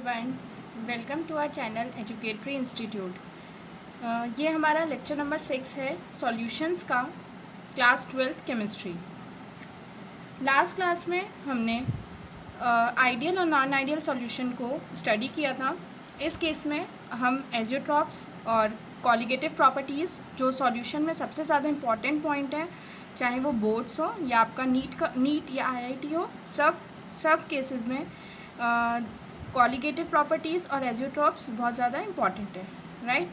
Everyone, welcome to our channel educatory institute. ये हमारा lecture number 6 है सॉल्यूशंस का, class 12th chemistry. Last class में हमने आइडियल और नॉन आइडियल सॉल्यूशन को स्टडी किया था। इस केस में हम एजियोट्रॉप्स और कॉलिगेटिव प्रॉपर्टीज़, जो सॉल्यूशन में सबसे ज़्यादा इम्पॉर्टेंट पॉइंट है, चाहे वो बोर्ड्स हो या आपका नीट या IIT हो, सब केसेस में कॉलिगेटिव प्रॉपर्टीज़ और एजियोट्रॉप्स बहुत ज़्यादा इम्पॉर्टेंट है, राइट।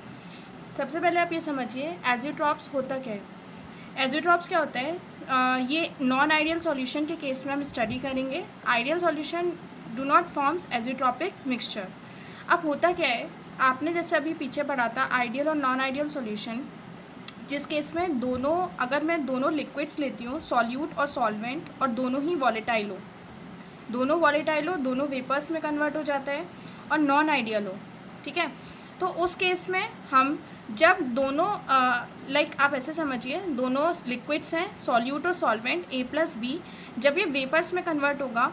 सबसे पहले आप ये समझिए एजियोट्रॉप्स होता क्या है। एजियोट्रॉप्स क्या होता है, ये नॉन आइडियल सॉल्यूशन के केस में हम स्टडी करेंगे। Ideal solution do not forms azeotropic mixture. अब होता क्या है, आपने जैसे अभी पीछे पढ़ा था आइडियल और नॉन आइडियल सॉल्यूशन, जिस केस में अगर मैं दोनों लिक्विड्स लेती हूँ, सॉल्यूट और सॉल्वेंट, और दोनों ही वॉलेटाइल हो, दोनों वेपर्स में कन्वर्ट हो जाता है, और नॉन आइडियल हो, ठीक है। तो उस केस में हम जब दोनों आप ऐसे समझिए, दोनों लिक्विड्स हैं, सॉल्यूट और सॉल्वेंट A+B, जब ये वेपर्स में कन्वर्ट होगा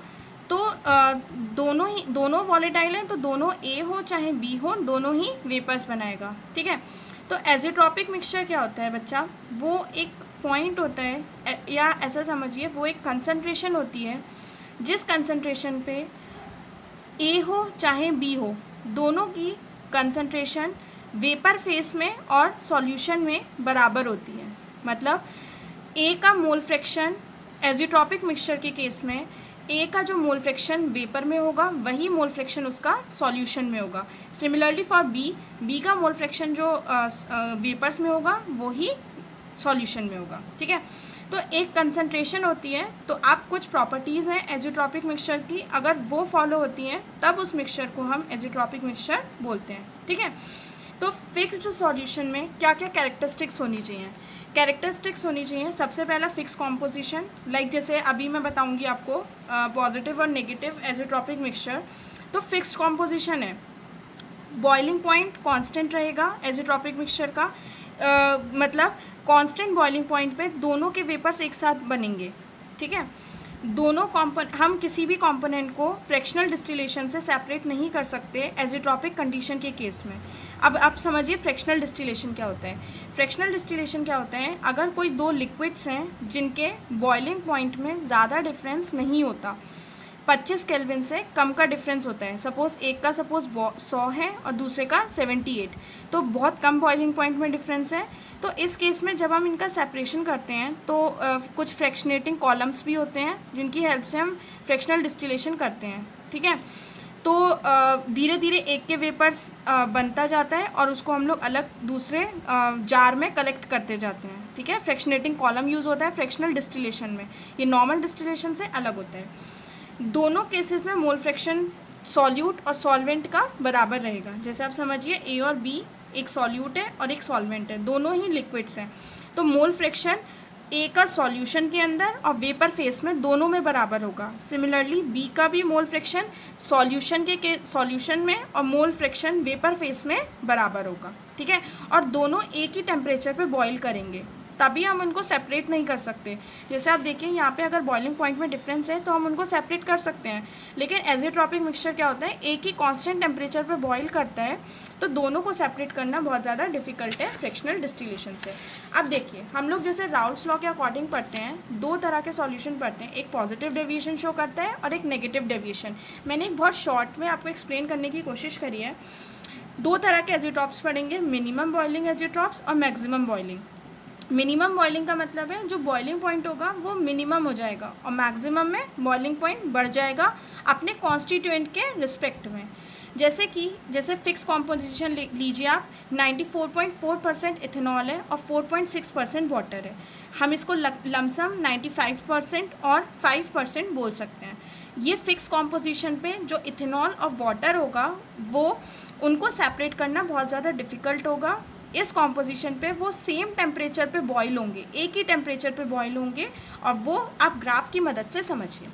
तो दोनों वॉलेटाइल हैं, तो दोनों A हो चाहे B हो, दोनों ही वेपर्स बनाएगा, ठीक है। तो एजियोट्रॉपिक मिक्सचर क्या होता है बच्चा, वो एक पॉइंट होता है, या ऐसा समझिए वो एक कंसंट्रेशन होती है, जिस कंसंट्रेशन पे A हो चाहे B हो, दोनों की कंसंट्रेशन वेपर फेस में और सॉल्यूशन में बराबर होती है। मतलब A का मोल फ्रैक्शन एजियोट्रॉपिक मिक्सचर के केस में A का जो मोल फ्रैक्शन वेपर में होगा, वही मोल फ्रैक्शन उसका सॉल्यूशन में होगा। सिमिलरली फॉर B का मोल फ्रैक्शन जो वेपर्स में होगा, वही सॉल्यूशन में होगा, ठीक है। तो एक कंसंट्रेशन होती है, तो आप कुछ प्रॉपर्टीज़ हैं एजियोट्रॉपिक मिक्सचर की, अगर वो फॉलो होती हैं तब उस मिक्सचर को हम एजियोट्रॉपिक मिक्सचर बोलते हैं, ठीक है। तो फिक्स्ड सॉल्यूशन में क्या क्या कैरेक्टरिस्टिक्स होनी चाहिए, सबसे पहला फिक्स कॉम्पोजिशन, जैसे अभी मैं बताऊंगी आपको पॉजिटिव और नेगेटिव एजियोट्रॉपिक मिक्सचर। तो फिक्स्ड कॉम्पोजिशन है, बॉइलिंग पॉइंट कांस्टेंट रहेगा एजियोट्रॉपिक मिक्सचर का, मतलब कांस्टेंट बॉइलिंग पॉइंट पे दोनों के वेपर्स एक साथ बनेंगे, ठीक है। हम किसी भी कंपोनेंट को फ्रैक्शनल डिस्टिलेशन से सेपरेट नहीं कर सकते एजियोट्रॉपिक कंडीशन के केस में। अब आप समझिए फ्रैक्शनल डिस्टिलेशन क्या होता है। अगर कोई दो लिक्विड्स हैं जिनके बॉइलिंग पॉइंट में ज़्यादा डिफरेंस नहीं होता, 25 केल्विन से कम का डिफरेंस होता है, एक का 100 है और दूसरे का 78, तो बहुत कम बॉइलिंग पॉइंट में डिफरेंस है। तो इस केस में जब हम इनका सेपरेशन करते हैं तो कुछ फ्रैक्शनेटिंग कॉलम्स भी होते हैं, जिनकी हेल्प से हम फ्रैक्शनल डिस्टिलेशन करते हैं, ठीक है। तो धीरे धीरे एक के वेपर्स बनता जाता है और उसको हम लोग अलग दूसरे जार में कलेक्ट करते जाते हैं, ठीक है। फ्रैक्शनेटिंग कॉलम यूज़ होता है फ्रैक्शनल डिस्टिलेशन में, ये नॉर्मल डिस्टिलेशन से अलग होता है। दोनों केसेस में मोल फ्रैक्शन सॉल्यूट और सॉल्वेंट का बराबर रहेगा। जैसे आप समझिए A और B एक सॉल्यूट है और एक सॉल्वेंट है, दोनों ही लिक्विड्स हैं, तो मोल फ्रैक्शन A का सॉल्यूशन के अंदर और वेपर फेस में दोनों में बराबर होगा। सिमिलरली B का भी मोल फ्रैक्शन सॉल्यूशन में और मोल फ्रैक्शन वेपर फेस में बराबर होगा, ठीक है। और दोनों एक ही टेम्परेचर पे बॉईल करेंगे, तभी हम उनको सेपरेट नहीं कर सकते। जैसे आप देखिए यहाँ पे अगर बॉइलिंग पॉइंट में डिफरेंस है तो हम उनको सेपरेट कर सकते हैं, लेकिन एजियोट्रॉपिक मिक्सचर क्या होता है, एक ही कांस्टेंट टेम्परेचर पे बॉईल करता है, तो दोनों को सेपरेट करना बहुत ज़्यादा डिफिकल्ट है फ्रैक्शनल डिस्टिलेशन से। अब देखिए हम लोग जैसे राउल्ट्स लॉ के अकॉर्डिंग पढ़ते हैं, दो तरह के सॉल्यूशन पढ़ते हैं, एक पॉजिटिव डेविएशन शो करता है और एक नेगेटिव डेविएशन। मैंने एक बहुत शॉर्ट में आपको एक्सप्लेन करने की कोशिश करी है। दो तरह के एजियोट्रॉप्स पढ़ेंगे, मिनिमम बॉइलिंग एजियोट्रॉप्स और मैक्सिमम बॉइलिंग। मिनिमम बॉइलिंग का मतलब है जो बॉइलिंग पॉइंट होगा वो मिनिमम हो जाएगा और मैक्सिमम में बॉइलिंग पॉइंट बढ़ जाएगा अपने कॉन्स्टिट्यूएंट के रिस्पेक्ट में। जैसे फिक्स कॉम्पोजिशन लीजिए आप, 94.4% इथेनॉल है और 4.6% वाटर है। हम इसको लमसम 95% और 5% बोल सकते हैं। ये फिक्स कॉम्पोजिशन पे जो इथेनॉल और वाटर होगा, वो उनको सेपरेट करना बहुत ज़्यादा डिफ़िकल्ट होगा। इस कॉम्पोजिशन पे वो सेम टेम्परेचर पे बॉईल होंगे, एक ही टेम्परेचर पे बॉईल होंगे, और वो आप ग्राफ की मदद से समझिए।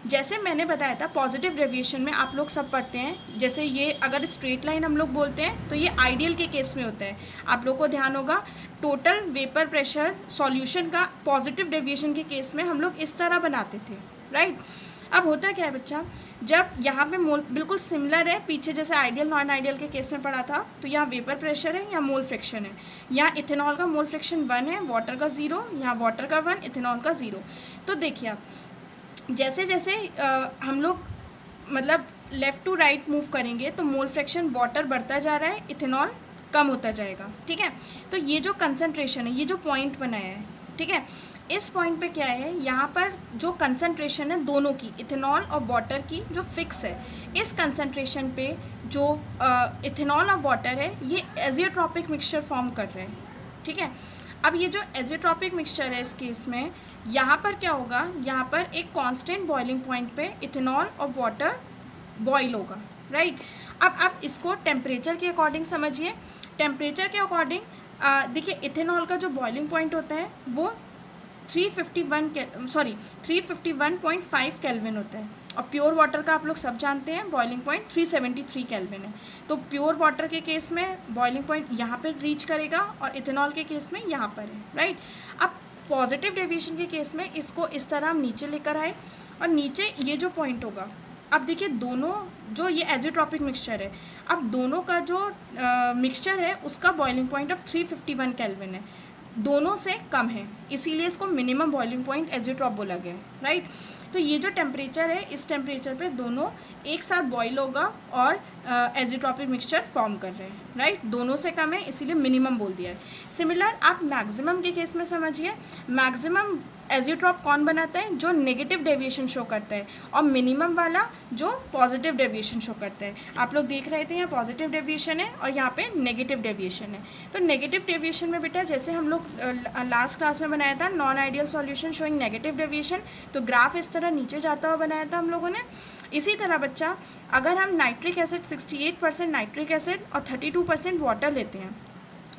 जैसे मैंने बताया था पॉजिटिव डेविएशन में आप लोग सब पढ़ते हैं, जैसे ये अगर स्ट्रेट लाइन हम लोग बोलते हैं तो ये आइडियल के केस में होता है। आप लोग को ध्यान होगा टोटल वेपर प्रेशर सॉल्यूशन का पॉजिटिव डेविएशन के केस में हम लोग इस तरह बनाते थे, राइट। अब होता क्या है बच्चा, जब यहाँ पे मोल बिल्कुल सिमिलर है, पीछे जैसे आइडियल नॉन आइडियल के केस में पढ़ा था, तो यहाँ वेपर प्रेशर है, यहाँ मोल फ्रैक्शन है। यहाँ इथेनॉल का मोल फ्रैक्शन 1 है, वाटर का 0, यहाँ वाटर का 1, इथेनॉल का 0। तो देखिए आप जैसे जैसे हम लोग मतलब लेफ़्ट टू राइट मूव करेंगे तो मोल फ्रैक्शन वाटर बढ़ता जा रहा है, इथेनॉल कम होता जाएगा। ठीक है, तो ये जो कंसंट्रेशन है, ये जो पॉइंट बनाया है, ठीक है, इस पॉइंट पे क्या है, यहाँ पर जो कंसंट्रेशन है दोनों की, इथेनॉल और वाटर की, जो फिक्स है, इस कंसंट्रेशन पे जो इथेनॉल और वाटर है ये एजियोट्रॉपिक मिक्सचर फॉर्म कर रहे हैं। ठीक है, अब ये जो एजियोट्रॉपिक मिक्सचर है इस केस में, यहाँ पर क्या होगा, यहाँ पर एक कांस्टेंट बॉइलिंग पॉइंट पे इथेनॉल और वाटर बॉईल होगा, राइट। अब आप इसको टेम्परेचर के अकॉर्डिंग समझिए। टेम्परेचर के अकॉर्डिंग देखिए, इथेनॉल का जो बॉइलिंग पॉइंट होता है वो 351.5 केल्विन होता है, और प्योर वाटर का आप लोग सब जानते हैं बॉइलिंग पॉइंट 373 केल्विन है। तो प्योर वाटर के केस में बॉइलिंग पॉइंट यहाँ पर रीच करेगा और इथेनॉल के केस में यहाँ पर है, राइट। अब पॉजिटिव डेविएशन के केस में इसको इस तरह हम नीचे लेकर आए, और नीचे ये जो पॉइंट होगा, अब देखिए दोनों जो ये एजियोट्रॉपिक मिक्सचर है, अब दोनों का जो मिक्सचर है उसका बॉइलिंग पॉइंट अब 351 केल्विन है, दोनों से कम है, इसीलिए इसको मिनिमम बॉइलिंग पॉइंट एजियोट्रॉप बोला गया है, राइट। तो ये जो टेम्परेचर है, इस टेम्परेचर पे दोनों एक साथ बॉईल होगा और एजियोट्रॉपिक मिक्सचर फॉर्म कर रहे हैं, राइट। दोनों से कम है इसीलिए मिनिमम बोल दिया है। सिमिलर आप मैक्सिमम के केस में समझिए, मैक्सिमम एजियोट्रॉप कौन बनाता है, जो नेगेटिव डेविएशन शो करता है, और मिनिमम वाला जो पॉजिटिव डेविएशन शो करता है। आप लोग देख रहे थे यहाँ पॉजिटिव डेविएशन है और यहाँ पे नेगेटिव डेविएशन है। तो नेगेटिव डेविएशन में बेटा जैसे हम लोग लास्ट क्लास में बनाया था non ideal solution showing negative deviation, तो ग्राफ इस तरह नीचे जाता हुआ बनाया था हम लोगों ने। इसी तरह बच्चा अगर हम नाइट्रिक एसिड 68% नाइट्रिक एसिड और 32% वाटर लेते हैं,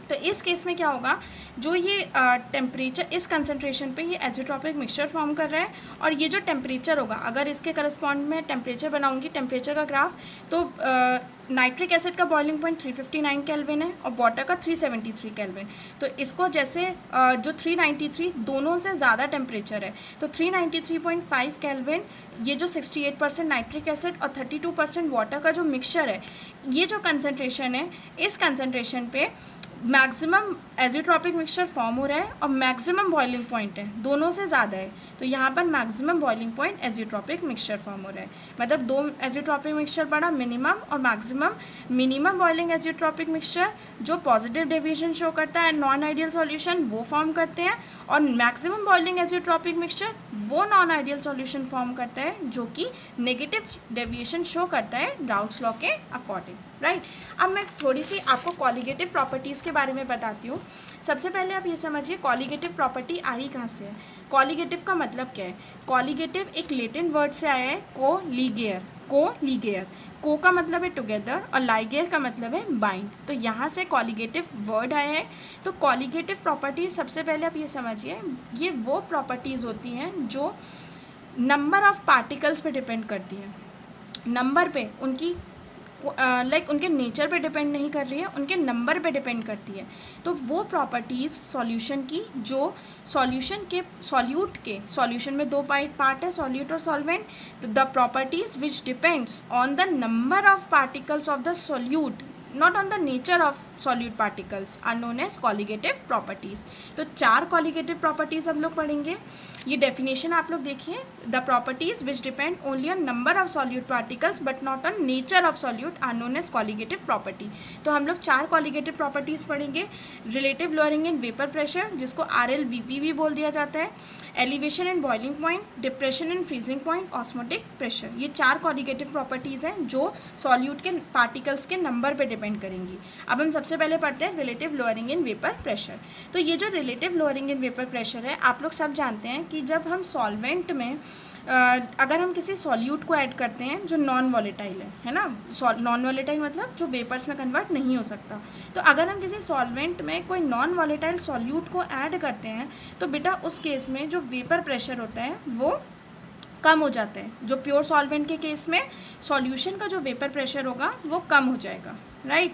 तो इस केस में क्या होगा, जो ये टेम्परेचर इस कंसंट्रेशन पे ये एजियोट्रॉपिक मिक्सचर फॉर्म कर रहा है, और ये जो टेम्परेचर होगा, अगर इसके करस्पॉन्ड में टेम्परेचर बनाऊंगी टेम्परेचर का ग्राफ, तो नाइट्रिक एसिड का बॉइलिंग पॉइंट 359 केल्विन है और वाटर का 373 केल्विन। तो इसको जैसे जो 393 दोनों से ज़्यादा टेम्परेचर है, तो 393.5 केल्विन ये जो 68% नाइट्रिक एसिड और 32% वाटर का जो मिक्सचर है, ये जो कंसंट्रेशन है, इस कंसंट्रेशन पे मैक्सिमम एजियोट्रॉपिक मिक्सचर फॉर्म हो रहा है और मैक्सिमम बॉइलिंग पॉइंट है, दोनों से ज़्यादा है, तो यहाँ पर maximum boiling point azeotropic mixture form हो रहा है। मतलब दो एजियोट्रॉपिक मिक्सचर पड़ा, मिनिमम और maximum. Minimum boiling azeotropic mixture जो पॉजिटिव डेविएशन शो करता है, नॉन आइडियल सॉल्यूशन वो फॉर्म करते हैं, और मैक्सिमम बॉइलिंग एजियोट्रॉपिक मिक्सचर वो नॉन आइडियल सॉल्यूशन फॉर्म करता है जो कि नेगेटिव डेविएशन शो करता है राउल्ट्स लॉ के अकॉर्डिंग, राइट। अब मैं थोड़ी सी आपको कॉलिगेटिव प्रॉपर्टीज़ के बारे में बताती हूँ। सबसे पहले आप ये समझिए कॉलिगेटिव प्रॉपर्टी आई कहाँ से है। कॉलिगेटिव का मतलब क्या है, कॉलिगेटिव एक लैटिन वर्ड से आया है को-लीगेयर। को-लीगेयर, को का मतलब है टुगेदर और लाइगेयर का मतलब है बाइंड, तो यहाँ से कॉलिगेटिव वर्ड आया है। तो कॉलिगेटिव प्रॉपर्टीज सबसे पहले आप ये समझिए, ये वो प्रॉपर्टीज़ होती हैं जो नंबर ऑफ पार्टिकल्स पे डिपेंड करती हैं। नंबर पे उनकी उनके नेचर पे डिपेंड नहीं कर रही है, उनके नंबर पे डिपेंड करती है। तो वो प्रॉपर्टीज़ सॉल्यूशन की जो सॉल्यूट के सॉल्यूशन में दो पार्ट है, सॉल्यूट और सॉल्वेंट। तो the properties which depends on the number of particles of the solute, not on the nature of solute particles, are known as colligative properties. तो 4 colligative properties हम लोग पढ़ेंगे। ये डेफिनेशन आप लोग देखिए, the properties which depend only on number of solute particles but not on nature of solute are known as colligative property. तो हम लोग 4 कॉलिगेटिव प्रॉपर्टीज़ पढ़ेंगे। Relative lowering in vapour pressure, जिसको RLVP भी बोल दिया जाता है, elevation and boiling point, depression and freezing point, osmotic pressure. ये 4 कॉलिगेटिव प्रॉपर्टीज़ हैं जो सॉल्यूट के पार्टिकल्स के नंबर पे डिपेंड करेंगी। अब हम सबसे पहले पढ़ते हैं relative lowering in vapour pressure. तो ये जो relative lowering in vapour pressure है, आप लोग सब जानते हैं कि जब हम सॉल्वेंट में अगर हम किसी सॉल्यूट को ऐड करते हैं जो नॉन वॉलेटाइल है ना, नॉन वॉलेटाइल मतलब जो वेपर्स में कन्वर्ट नहीं हो सकता। तो अगर हम किसी सॉल्वेंट में कोई नॉन वॉलेटाइल सॉल्यूट को ऐड करते हैं तो बेटा उस केस में जो वेपर प्रेशर होता है वो कम हो जाता है। जो प्योर सॉल्वेंट के केस में सॉल्यूशन का जो वेपर प्रेशर होगा वो कम हो जाएगा, राइट।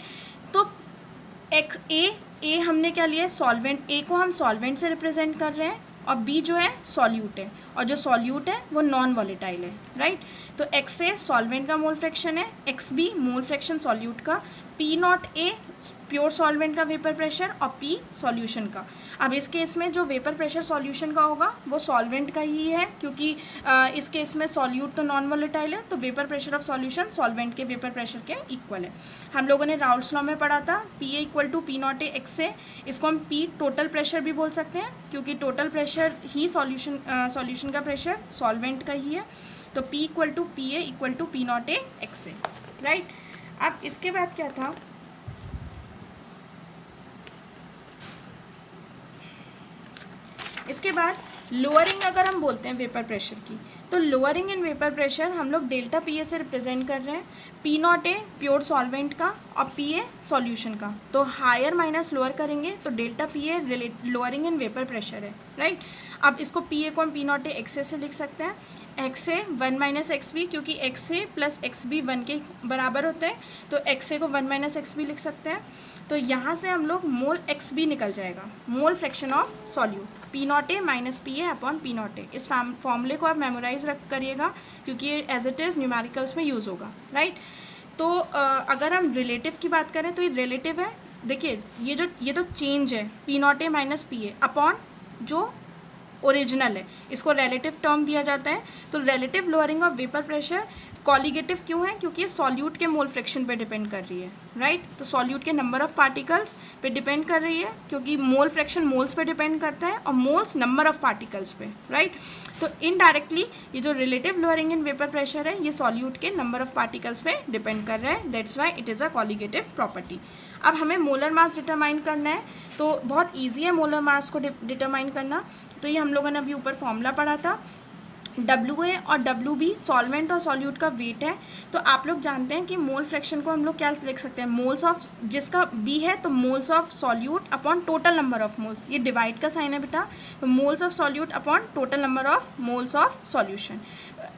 तो हमने क्या लिया, सॉल्वेंट। ए को हम सॉल्वेंट से रिप्रेजेंट कर रहे हैं और बी जो है सॉल्यूट है, और जो सॉल्यूट है वो नॉन वॉलेटाइल है, राइट। तो एक्स ए सॉल्वेंट का मोल फ्रैक्शन है, X B mole fraction solute का, P naught A pure solvent का वेपर प्रेशर और पी सॉल्यूशन का। अब इस केस में जो वेपर प्रेशर सॉल्यूशन का होगा वो सॉल्वेंट का ही है, क्योंकि इस केस में सॉल्यूट तो नॉन वॉलेटाइल है, तो vapour pressure of solution solvent के वेपर प्रेशर के इक्वल है। हम लोगों ने राउल्ट्स लॉ में पढ़ा था P A equal to P naught A X A, इसको हम पी टोटल प्रेशर भी बोल सकते हैं, क्योंकि टोटल प्रेशर ही सॉल्यूशन का प्रेशर सॉल्वेंट का ही है। तो P equal to P A equal to P naught A X A, right. अब इसके बाद क्या था, इसके बाद लोअरिंग अगर हम बोलते हैं वेपर प्रेशर की, तो लोअरिंग इन वेपर प्रेशर हम लोग डेल्टा पी ए से रिप्रेजेंट कर रहे हैं, P naught A pure solvent का और पी ए सॉल्यूशन का। तो हायर माइनस लोअर करेंगे तो delta P A lowering in vapour pressure है, राइट। अब इसको पी ए को हम पी नॉट ए एक्स ए से लिख सकते हैं, एक्स ए 1 माइनस एक्स बी, क्योंकि एक्स ए प्लस एक्स बी 1 के बराबर होते हैं, तो एक्स ए को 1 माइनस एक्स बी लिख सकते हैं। तो यहाँ से हम लोग मोल एक्स बी निकल जाएगा, mole fraction of solute, P naught A minus P A upon P naught ए। इस फॉर्मूले को आप मेमोराइज करिएगा, क्योंकि ये एज इट इज़ न्यूमेरिकल्स में यूज़ होगा, राइट। तो अगर हम रिलेटिव की बात करें तो ये रिलेटिव है। देखिए ये तो चेंज है P naught A minus P A upon जो ओरिजिनल है, इसको रिलेटिव टर्म दिया जाता है। तो relative lowering of vapour pressure colligative क्यों है, क्योंकि ये सॉल्यूट के मोल फ्रैक्शन पे डिपेंड कर रही है, राइट। तो सॉल्यूट के नंबर ऑफ पार्टिकल्स पे डिपेंड कर रही है, क्योंकि मोल फ्रैक्शन मोल्स पे डिपेंड करता है और मोल्स नंबर ऑफ पार्टिकल्स पे, राइट। तो इनडायरेक्टली ये जो relative lowering in vapour pressure है ये सॉल्यूट के नंबर ऑफ पार्टिकल्स पे डिपेंड कर रहा है, that's why it is a colligative property. अब हमें मोलर मास डिटरमाइन करना है, तो बहुत ईजी है मोलर मास को डिटरमाइन करना। तो ये हम लोगों ने अभी ऊपर फॉर्मूला पढ़ा था, WA और WB सॉल्वेंट और सॉल्यूट का वेट है। तो आप लोग जानते हैं कि मोल फ्रैक्शन को हम लोग क्या लिख सकते हैं, मोल्स ऑफ, जिसका B है तो moles of solute upon total number of moles, ये डिवाइड का साइन है बेटा, तो moles of solute upon total number of moles of solution,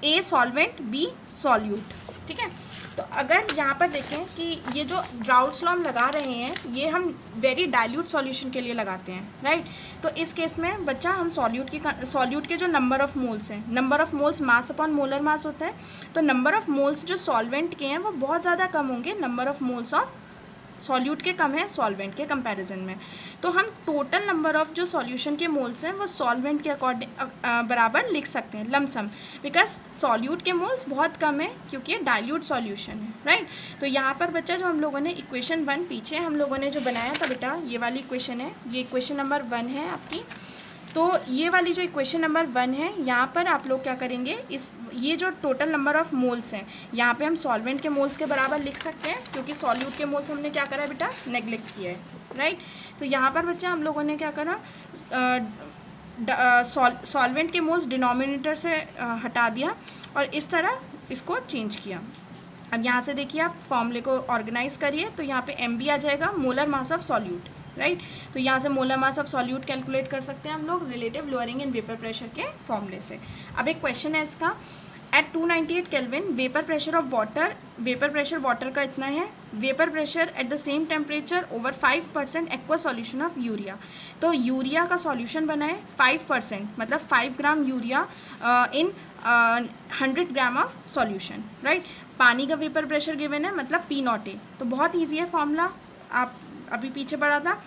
A solvent B solute, ठीक है। तो अगर यहाँ पर देखें कि ये जो राउल्ट्स लॉ हम लगा रहे हैं ये हम वेरी डाइल्यूट सॉल्यूशन के लिए लगाते हैं, राइट। तो इस केस में बच्चा हम सॉल्यूट के जो नंबर ऑफ मोल्स हैं, number of moles mass upon molar mass होता है, तो नंबर ऑफ मोल्स जो सॉल्वेंट के हैं वो बहुत ज़्यादा कम होंगे number of moles of solute के कम है सॉल्वेंट के कंपैरिजन में। तो हम टोटल नंबर ऑफ जो सॉल्यूशन के मोल्स हैं वो सॉल्वेंट के अकॉर्डिंग बराबर लिख सकते हैं लमसम, बिकॉज सॉल्यूट के मोल्स बहुत कम है क्योंकि ये डाइल्यूट सॉल्यूशन है, राइट। तो यहाँ पर बच्चा जो हम लोगों ने इक्वेशन 1 पीछे हम लोगों ने जो बनाया था बेटा, ये वाली इक्वेशन है, ये इक्वेशन नंबर 1 है आपकी। तो ये वाली जो इक्वेशन नंबर 1 है यहाँ पर आप लोग क्या करेंगे, ये जो टोटल नंबर ऑफ मोल्स हैं यहाँ पे हम सॉल्वेंट के मोल्स के बराबर लिख सकते हैं, क्योंकि सॉल्यूट के मोल्स हमने क्या करा है बेटा, नेग्लेक्ट किया है, राइट। तो यहाँ पर बच्चा हम लोगों ने क्या करा, सॉल्वेंट के मोल्स डिनोमिनेटर से हटा दिया और इस तरह इसको चेंज किया। अब यहाँ से देखिए आप फॉर्मूले को ऑर्गेनाइज करिए, तो यहाँ पे MB आ जाएगा, molar mass of solute, right. तो यहाँ से molar mass of solute calculate कर सकते हैं हम लोग relative lowering in vapour pressure के फॉर्मूले से। अब एक क्वेश्चन है इसका, at 298 kelvin vapour pressure of water, vapour pressure water का इतना है, vapour pressure at the same temperature over 5% aqua solution of urea. तो यूरिया का सॉल्यूशन बना है 5%, मतलब 5 gram urea in 100 gram of solution, right. पानी का वेपर प्रेशर गिवन है, मतलब P0A। तो बहुत ईजी है फॉर्मूला, आप अभी पीछे पढ़ा था।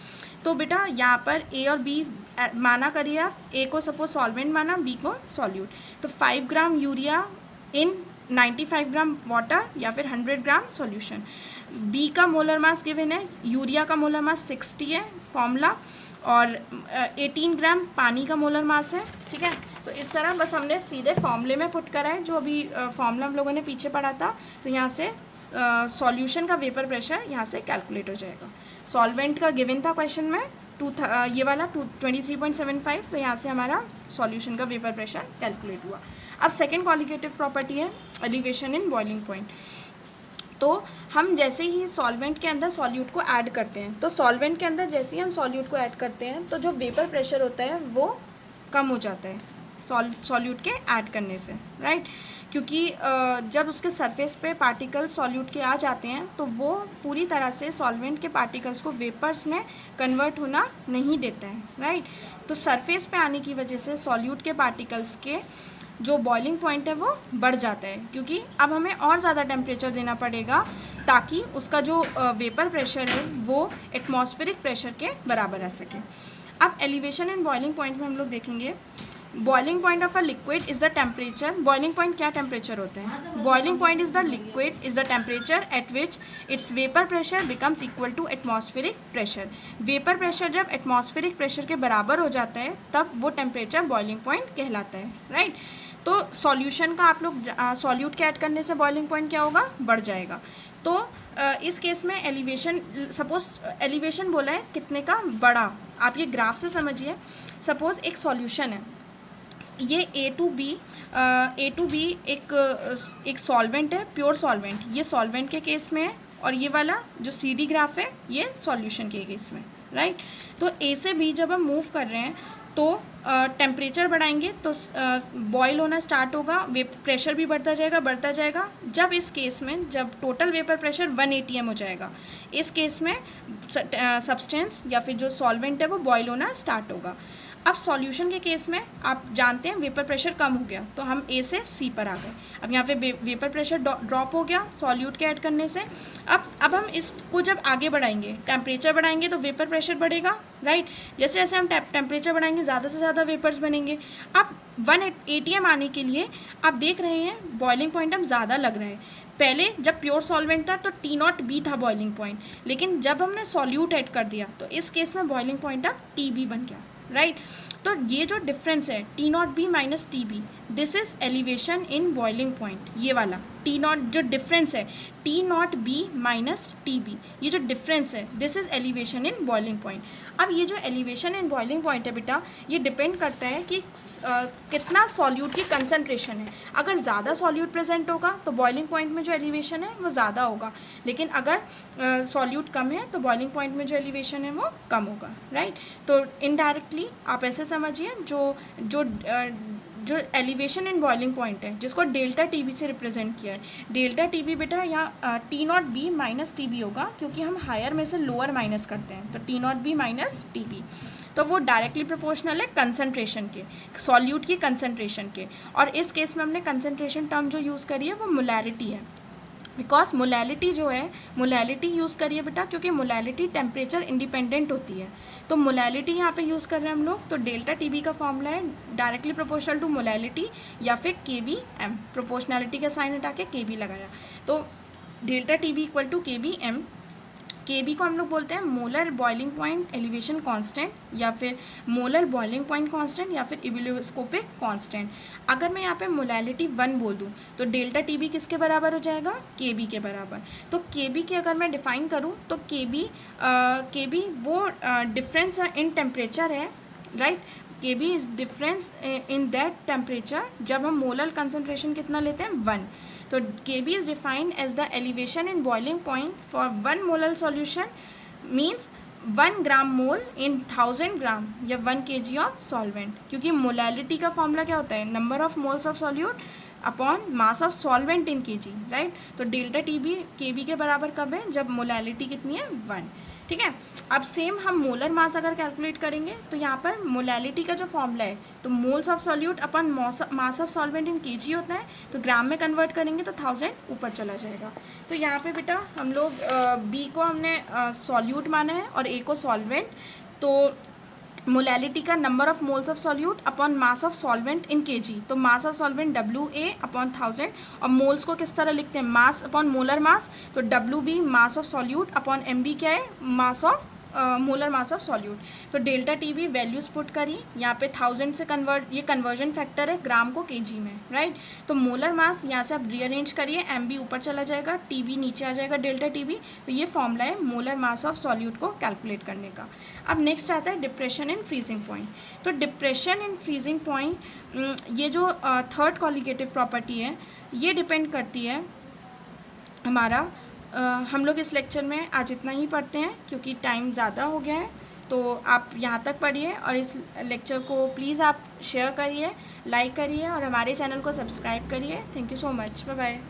तो बेटा यहाँ पर A और B माना करिए आप, A को सपोज सॉल्वेंट माना, B को सॉल्यूट। तो 5 gram urea in 95 gram water या फिर 100 ग्राम सॉल्यूशन। B का मोलर मास गिवन है, यूरिया का मोलर मास 60 है फॉर्मूला, और 18 ग्राम पानी का मोलर मास है, ठीक है। तो इस तरह बस हमने सीधे फॉर्मूले में पुट करा है जो अभी फॉर्मूला हम लोगों ने पीछे पढ़ा था। तो यहाँ से सॉल्यूशन का वेपर प्रेशर यहाँ से कैलकुलेट हो जाएगा। सॉल्वेंट का गिवन था क्वेश्चन में ये वाला 23.75, तो यहाँ से हमारा सॉल्यूशन का वेपर प्रेशर कैलकुलेट हुआ। अब सेकेंड कॉलिगेटिव प्रॉपर्टी है एलिवेशन इन बॉइलिंग पॉइंट। तो हम जैसे ही सॉल्वेंट के अंदर सॉल्यूट को ऐड करते हैं, तो सॉल्वेंट के अंदर जैसे ही हम सॉल्यूट को ऐड करते हैं तो जो वेपर प्रेशर होता है वो कम हो जाता है सॉल्यूट के ऐड करने से, राइट। क्योंकि जब उसके सरफेस पे पार्टिकल्स सॉल्यूट के आ जाते हैं तो वो पूरी तरह से सॉल्वेंट के पार्टिकल्स को वेपर्स में कन्वर्ट होना नहीं देता है, राइट। तो सरफेस पे आने की वजह से सॉल्यूट के पार्टिकल्स के जो बॉइलिंग पॉइंट है वो बढ़ जाता है, क्योंकि अब हमें और ज़्यादा टेम्परेचर देना पड़ेगा ताकि उसका जो वेपर प्रेशर है वो एटमॉस्फेरिक प्रेशर के बराबर आ सके। अब एलिवेशन एंड बॉइलिंग पॉइंट में हम लोग देखेंगे, boiling point of a liquid is the temperature. Boiling point क्या टेम्परेचर होता है? Boiling point is the liquid is the temperature at which its vapour pressure becomes equal to atmospheric pressure. Vapour pressure जब atmospheric pressure के बराबर हो जाता है तब वो टेम्परेचर बॉइलिंग पॉइंट कहलाता है, राइट। तो सॉल्यूशन का आप लोग सॉल्यूट के ऐड करने से बॉइलिंग पॉइंट क्या होगा? बढ़ जाएगा। तो इस केस में एलिवेशन, सपोज एलिवेशन बोला है कितने का? बड़ा। आप ये ग्राफ से समझिए। सपोज एक सॉल्यूशन है, ये ए टू बी एक सॉल्वेंट है, प्योर सॉल्वेंट। ये सॉल्वेंट के केस में है और ये वाला जो सी डी ग्राफ है ये सॉल्यूशन के केस में, राइट। तो ए से बी जब हम मूव कर रहे हैं तो टेम्परेचर बढ़ाएंगे तो बॉयल होना स्टार्ट होगा, प्रेशर भी बढ़ता जाएगा। जब इस केस में जब टोटल वेपर प्रेशर 1 atm हो जाएगा, इस केस में सब्सटेंस या फिर जो सॉल्वेंट है वो बॉयल होना स्टार्ट होगा। अब सॉल्यूशन के केस में आप जानते हैं वेपर प्रेशर कम हो गया तो हम ए से सी पर आ गए। अब यहाँ पे वेपर प्रेशर ड्रॉप हो गया सॉल्यूट के ऐड करने से। अब हम इसको जब आगे बढ़ाएंगे, टेम्परेचर बढ़ाएंगे तो वेपर प्रेशर बढ़ेगा, राइट। जैसे जैसे हम टेम्परेचर बढ़ाएंगे ज़्यादा से ज़्यादा वेपर्स बनेंगे। अब 1 atm आने के लिए आप देख रहे हैं बॉइलिंग पॉइंट अब ज़्यादा लग रहा है। पहले जब प्योर सॉल्वेंट था तो T0B था बॉइलिंग पॉइंट, लेकिन जब हमने सॉल्यूट ऐड कर दिया तो इस केस में बॉइलिंग पॉइंट अब TB बन गया, राइट। तो ये जो डिफरेंस है T0B minus TB, this is elevation in boiling point. ये वाला T0 जो डिफरेंस है T0B माइनस TB, ये जो डिफरेंस है this is elevation in boiling point. अब ये जो एलिवेशन इन बॉइलिंग पॉइंट है बेटा, ये डिपेंड करता है कि कितना सॉल्यूट की कंसनट्रेशन है। अगर ज़्यादा सॉल्यूट प्रेजेंट होगा तो बॉइलिंग पॉइंट में जो एलिवेशन है वो ज़्यादा होगा, लेकिन अगर सॉल्यूट कम है तो बॉइलिंग पॉइंट में जो एलिवेशन है वो कम होगा, राइट। तो इनडायरेक्टली आप ऐसे समझिए जो एलिवेशन इन बॉइलिंग पॉइंट है जिसको डेल्टा TB से रिप्रेजेंट किया है, डेल्टा TB बेटा यहाँ T0B माइनस TB होगा, क्योंकि हम हायर में से लोअर माइनस करते हैं। तो T0B माइनस TB तो वो डायरेक्टली प्रोपोर्शनल है कंसंट्रेशन के, सॉल्यूट की कंसंट्रेशन के। और इस केस में हमने कंसंट्रेशन टर्म जो यूज़ करी है वो मोलैरिटी है, बिकॉज मोलैलिटी जो है, मोलैलिटी यूज़ करिए बेटा क्योंकि मोलैलिटी टेम्परेचर इंडिपेंडेंट होती है। तो मोलैलिटी यहाँ पे यूज़ कर रहे हैं हम लोग। तो डेल्टा TB का फॉर्मूला है डायरेक्टली प्रोपोर्शनल टू मोलैलिटी या फिर KBM, प्रोपोर्शनैलिटी का साइन हटा के KB लगाया। तो delta TB equal to KBM। KB को हम लोग बोलते हैं molar boiling point elevation constant या फिर मोलर बॉइलिंग पॉइंट कांस्टेंट या फिर इबिलियोस्कोपिक कांस्टेंट। अगर मैं यहाँ पे मोलैलिटी 1 बोल दूँ तो डेल्टा TB किसके बराबर हो जाएगा? KB के बराबर। तो KB की अगर मैं डिफाइन करूँ तो KB वो डिफरेंस इन टेम्परेचर है, right. KB is difference in that temperature जब हम मोलर कंसनट्रेशन कितना लेते हैं? 1। तो KB is defined as the elevation in boiling point for 1 molar solution means 1 gram mole in 1000 gram या 1 kg of solvent। क्योंकि molality का फॉर्मूला क्या होता है? Number of moles of solute upon mass of solvent in kg, right. तो delta TB KB के बराबर कब है? जब मोलैलिटी कितनी है? 1, ठीक है। अब सेम हम मोलर मास अगर कैलकुलेट करेंगे तो यहाँ पर मोलैलिटी का जो फॉर्मूला है तो moles of solute upon mass of solvent in kg होता है, तो ग्राम में कन्वर्ट करेंगे तो 1000 ऊपर चला जाएगा। तो यहाँ पे बेटा हम लोग B को हमने सॉल्यूट माना है और A को सॉल्वेंट। तो मोलैलिटी का number of moles of solute upon mass of solvent in kg, तो mass of solvent WA upon 1000। और मोल्स को किस तरह लिखते हैं? Mass upon molar mass. तो WB mass of solute upon MB क्या है? Mass of molar mass of solute. तो डेल्टा TB वैल्यूज पुट करी यहाँ पे 1000 से कन्वर्ट, ये कन्वर्जन फैक्टर है ग्राम को kg में, राइट। तो मोलर मास यहाँ से आप रीअरेंज करिए, MB ऊपर चला जाएगा, TB नीचे आ जाएगा डेल्टा TB। तो ये फॉर्मूला है मोलर मास ऑफ सॉल्यूट को कैलकुलेट करने का। अब नेक्स्ट आता है डिप्रेशन इन फ्रीजिंग पॉइंट। तो डिप्रेशन इन फ्रीजिंग पॉइंट, ये जो थर्ड कॉलिगेटिव प्रॉपर्टी है ये डिपेंड करती है हमारा हम लोग इस लेक्चर में आज इतना ही पढ़ते हैं क्योंकि टाइम ज़्यादा हो गया है। तो आप यहाँ तक पढ़िए और इस लेक्चर को प्लीज़ आप शेयर करिए, लाइक करिए और हमारे चैनल को सब्सक्राइब करिए। Thank you so much, bye bye.